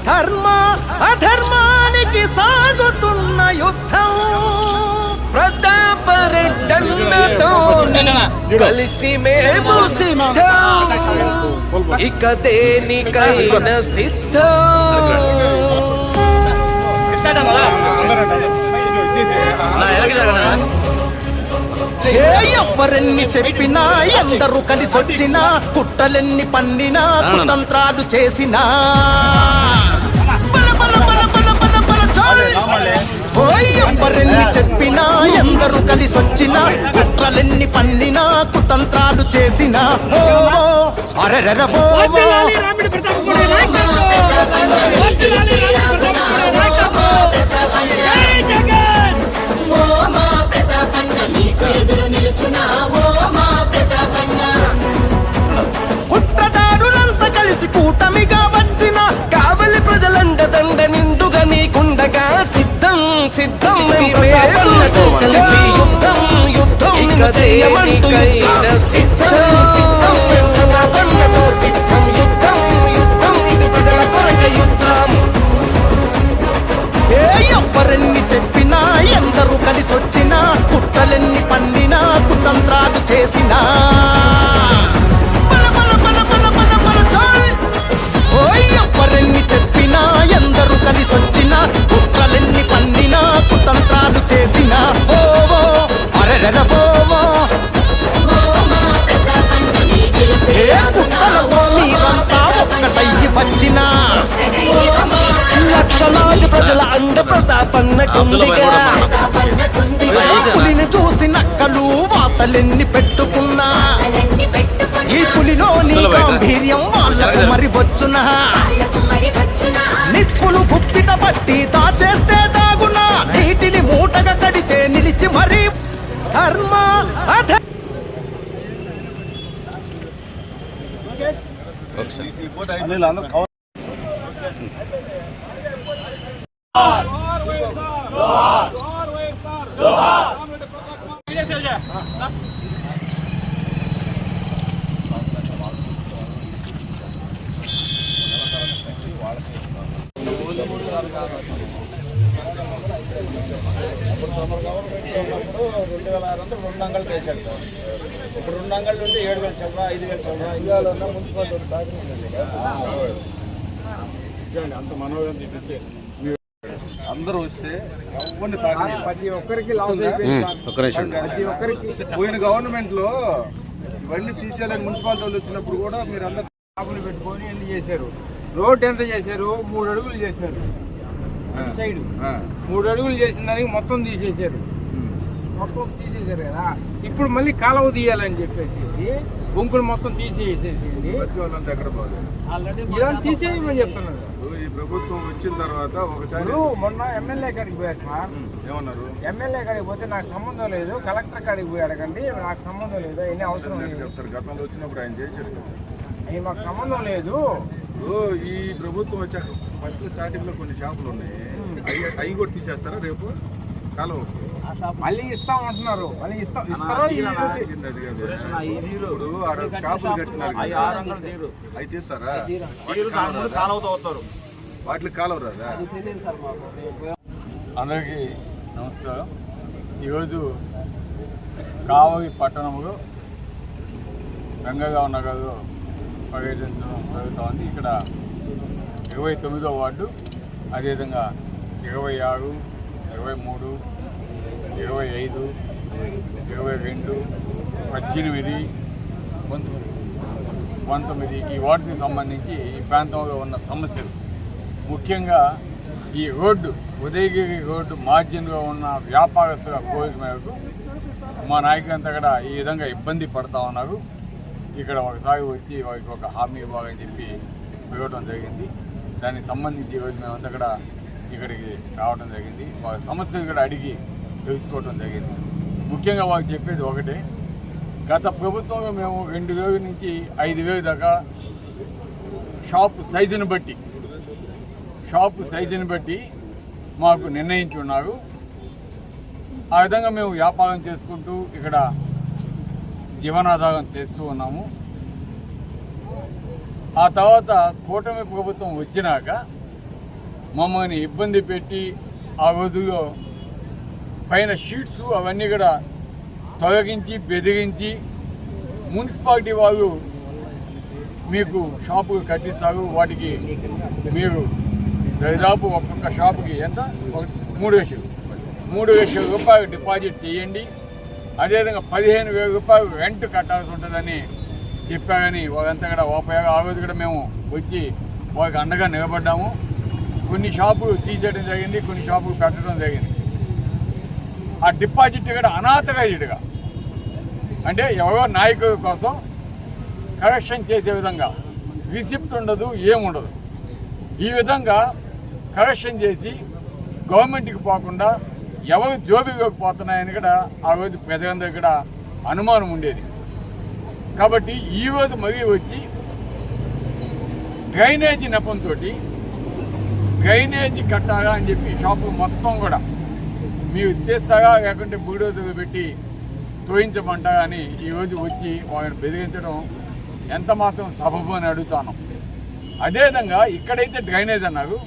ధర్మ అధర్మానికి సాగుతున్న యుద్ధం ప్రతాపరెడ్డన్నతో కలిసి మేము సిద్ధం ఇక దేనికైనా సిద్ధం ఎవరెన్ని చెప్పినా ఎందరూ కలిసొచ్చినా కుట్రలెన్ని పన్నినా కుతంత్రాలు చేసినా ఎవరెన్ని చెప్పినా ఎందరూ కలిసొచ్చినా కుట్రలెన్ని పన్నినా కుతంత్రాలు చేసినా కుట్రదారులంతా కలిసి కూటమిగా వచ్చిన కావలి ప్రజలండదండ నిండుగా నీకుండగా సిద్ధం సిద్ధం కలిసి యుద్ధం యుద్ధం చేయమంటూ సిద్ధం సిద్ధం సిద్ధం యుద్ధం యుద్ధం ఇది ప్రజల కొరక యుద్ధం ఎవరెన్ని చెప్పినా ఎందరూ కలిసొచ్చినా కుట్రలెన్ని పన్నినా కుతంత్రాలు చేసినా ఎవరెన్ని చెప్పినా ఎందరూ కలిసొచ్చినా కుట్రలెన్ని పన్నినా కుతంత్రాలు చేసినా మీరంతా ఒక్కటయ్యి వచ్చినా లక్షలాది ప్రజల అండ ప్రతాపన్నకుందిగా పులిని చూసి నక్కలు వాతలెన్ని పెట్టుకున్నా ఈ పులిలోని గాంభీర్యం వాళ్ళకు మరి వచ్చునా నిప్పులు గుప్పిట పట్టి దాచేస్తే దాగునా నీటిని మూటగా కడితే నిలిచి మరి ధర్మ రెండు అంగళ్ళు వేసాడు సార్. ఇప్పుడు రెండు అంగళ్ళు ఉంటే 7,000 చల్లరా 5,000 చల్లరా ఇవాళ మున్సిపాలిటీ అంత మనోహరం తిప్పితే అందరూ వస్తే ప్రతి ఒక్కరికి లాస్ అయిపోయింది. ప్రతి ఒక్కరికి పోయిన గవర్నమెంట్ లో ఇవన్నీ తీసేయాలని మున్సిపాలిటీ వాళ్ళు వచ్చినప్పుడు కూడా మీరు అందరు షాపులు పెట్టుకొని ఎన్ని చేశారు. రోడ్ ఎంత చేశారు? 3 అడుగులు చేశారు. సైడ్ 3 అడుగులు చేసిన దానికి మొత్తం తీసేశారు. మొత్తం తీసేశారు కదా. ఇప్పుడు మళ్ళీ కాలువ తీయాలని చెప్పేసి గుంపులు మొత్తం తీసేసేసి తీసేయమని చెప్తున్నారు. ఈ ప్రభుత్వం వచ్చిన తర్వాత ఒకసారి మొన్న ఎమ్మెల్యే కాడికి పోయారు సార్. ఏమన్నారు? ఎమ్మెల్యే కాడికి పోతే నాకు సంబంధం లేదు, కలెక్టర్ కాడికి పోయి అడగండి, నాకు సంబంధం లేదు, ఎన్ని అవసరం లేదు చెప్తారు. గతంలో వచ్చినప్పుడు ఆయన చేశారు. అవి మాకు సంబంధం లేదు. ఈ ప్రభుత్వం వచ్చాక ఫస్ట్ స్టార్టింగ్ లో కొన్ని షాపులు ఉన్నాయి, అవి కూడా తీసేస్తారా రేపు కాలువ? మళ్ళీ ఇస్తామంటున్నారు. మళ్ళీ ఇస్తారో షాపులు కట్టినారు అవి తీస్తారా? వాటికి కాలువ రాదా? అందరికీ నమస్కారం. ఈరోజు కావలి పట్టణంలో రంగగావ్ నగర్లో పర్యటించడం జరుగుతోంది. ఇక్కడ 29వ వార్డు, అదేవిధంగా 26, 23, 25, 22, 18, 19 ఈ వార్డుకి సంబంధించి ఈ ప్రాంతంలో ఉన్న సమస్యలు, ముఖ్యంగా ఈ రోడ్డు ఉదయగిరి రోడ్డు మార్జిన్లో ఉన్న వ్యాపారస్తుల కోరిక మేరకు మా నాయకులంతా కూడా ఈ విధంగా ఇబ్బంది పడుతూ ఉన్నారు. ఇక్కడ ఒకసారి వచ్చి వారికి ఒక హామీ ఇవ్వాలని చెప్పి పెరగడం జరిగింది. దానికి సంబంధించి ఈరోజు మేమంతా కూడా ఇక్కడికి రావడం జరిగింది. వారి సమస్యలు కూడా అడిగి తెలుసుకోవడం జరిగింది. ముఖ్యంగా వారికి చెప్పేది ఒకటే, గత ప్రభుత్వంలో మేము 2,000 నుంచి 5,000 దాకా షాపు సైజుని బట్టి మాకు నిర్ణయించి ఉన్నారు. ఆ విధంగా మేము వ్యాపారం చేసుకుంటూ ఇక్కడ జీవనాధారం చేస్తూ ఉన్నాము. ఆ తర్వాత కూటమి ప్రభుత్వం వచ్చినాక మమ్మల్ని ఇబ్బంది పెట్టి ఆ రోజుల్లో పైన షీట్స్ అవన్నీ కూడా తొలగించి బెదిరించి మున్సిపాలిటీ వాళ్ళు మీకు షాపు కట్టిస్తారు. వాటికి మీరు దాదాపు ఒక్కొక్క షాపుకి ఎంత 3,00,000 రూపాయలు డిపాజిట్ చేయండి. అదేవిధంగా 15,000 రూపాయలు రెంట్ కట్టాల్సి ఉంటుందని చెప్పారని వాళ్ళంతా కూడా ఓపయోగ. ఆ రోజు కూడా మేము వచ్చి వాళ్ళకి అండగా నిలబడ్డాము. కొన్ని షాపులు తీసేయడం జరిగింది, కొన్ని షాపులు పెట్టడం జరిగింది. ఆ డిపాజిట్ కూడా అనాథరైజ్డ్గా అంటే ఎవరో నాయకుల కోసం కరెక్షన్ చేసే విధంగా రిసిప్ట్ ఉండదు, ఏముండదు. ఈ విధంగా కరెక్షన్ చేసి గవర్నమెంట్కి పోకుండా ఎవరు జోబిలోకి పోతున్నాయని కూడా ఆ రోజు ప్రజలందరికీ కూడా అనుమానం ఉండేది. కాబట్టి ఈరోజు మరీ వచ్చి డ్రైనేజీ నెపంతో డ్రైనేజీ కట్టాలా అని చెప్పి షాపు మొత్తం కూడా మీరు తీస్తారా లేకుంటే బుల్డోజర్లు పెట్టి తోయించమంటారా అని ఈరోజు వచ్చి వాళ్ళని బెదిరించడం ఎంత మాత్రం సబబు అని అడుగుతాను. అదేవిధంగా ఇక్కడైతే డ్రైనేజ్ అన్నారు,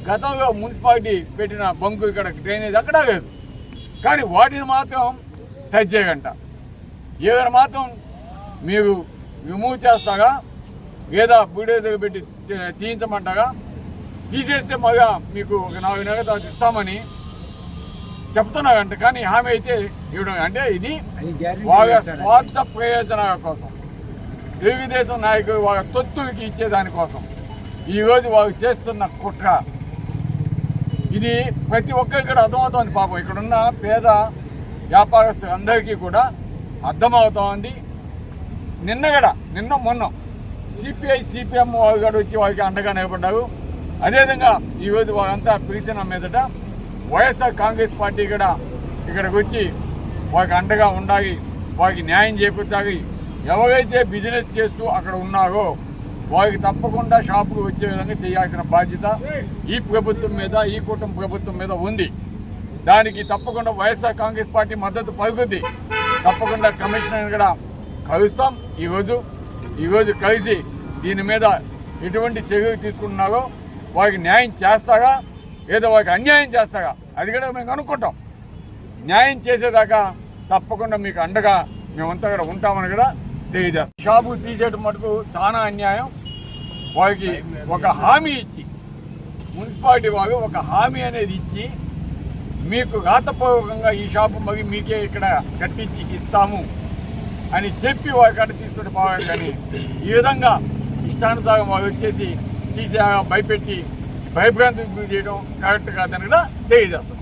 గతంలో మున్సిపాలిటీ పెట్టిన బంకు ఇక్కడ డ్రైనేజ్ అక్కడ లేదు, కానీ వాటిని మాత్రం టచ్ చేయగంట. ఏదైనా మాత్రం మీరు రిమూవ్ చేస్తాగా లేదా బుల్డోజర్ పెట్టి తీయించమంటాగా, తీసేస్తే మళ్ళా మీకు ఒక 4 నెలల తర్వాత ఇస్తామని చెప్తున్నారంట. కానీ హామీ అయితే ఇవ్వడం అంటే ఇది వాళ్ళ స్వార్థ ప్రయోజనాల కోసం, తెలుగుదేశం నాయకులు వాళ్ళ తొత్తులకి ఇచ్చేదానికోసం ఈరోజు వాళ్ళు చేస్తున్న కుట్ర. ఇది ప్రతి ఒక్కరికి కూడా అర్థమవుతోంది. పాపం ఇక్కడున్న పేద వ్యాపారస్తులందరికీ కూడా అర్థమవుతోంది. నిన్న మొన్న సిపిఐ సిపిఎం వాళ్ళు కూడా వచ్చి వాళ్ళకి అండగా నిలబడ్డారు. అదేవిధంగా ఈరోజు వాళ్ళంతా పిలిచిన మీదట వైఎస్ఆర్ కాంగ్రెస్ పార్టీ కూడా ఇక్కడికి వచ్చి వాళ్ళకి అండగా ఉండాలి, వాళ్ళకి న్యాయం చేకూర్చాలి. ఎవరైతే బిజినెస్ చేస్తూ అక్కడ ఉన్నారో వాళ్ళకి తప్పకుండా షాపుకు వచ్చే విధంగా చేయాల్సిన బాధ్యత ఈ ప్రభుత్వం మీద, ఈ కూటమి ప్రభుత్వం మీద ఉంది. దానికి తప్పకుండా వైఎస్ఆర్ కాంగ్రెస్ పార్టీ మద్దతు పలుకుద్ది. తప్పకుండా కమిషనర్ కూడా కలుస్తాం. ఈరోజు కలిసి దీని మీద ఎటువంటి చర్యలు తీసుకుంటున్నారో వాళ్ళకి న్యాయం చేస్తారా లేదా వాళ్ళకి అన్యాయం చేస్తారా అది కూడా మేము అనుకుంటాం. న్యాయం చేసేదాకా తప్పకుండా మీకు అండగా మేమంతా కూడా ఉంటామని కూడా తెలియజేస్తాం. షాపు తీసేయడం మటుకు చాలా అన్యాయం. వాళ్ళకి ఒక హామీ ఇచ్చి, మున్సిపాలిటీ వాళ్ళు ఒక హామీ అనేది ఇచ్చి మీకు రాతపూర్వకంగా ఈ షాపు మళ్ళీ మీకే ఇక్కడ కట్టించి ఇస్తాము అని చెప్పి వాళ్ళ కాడ తీసుకుంటే పోవాలి. కానీ ఈ విధంగా ఇష్టానుసారం వాళ్ళు వచ్చేసి తీసే భయపెట్టి భయభ్రాంతి చేయడం కరెక్ట్ కాదని కూడా తెలియజేస్తాం.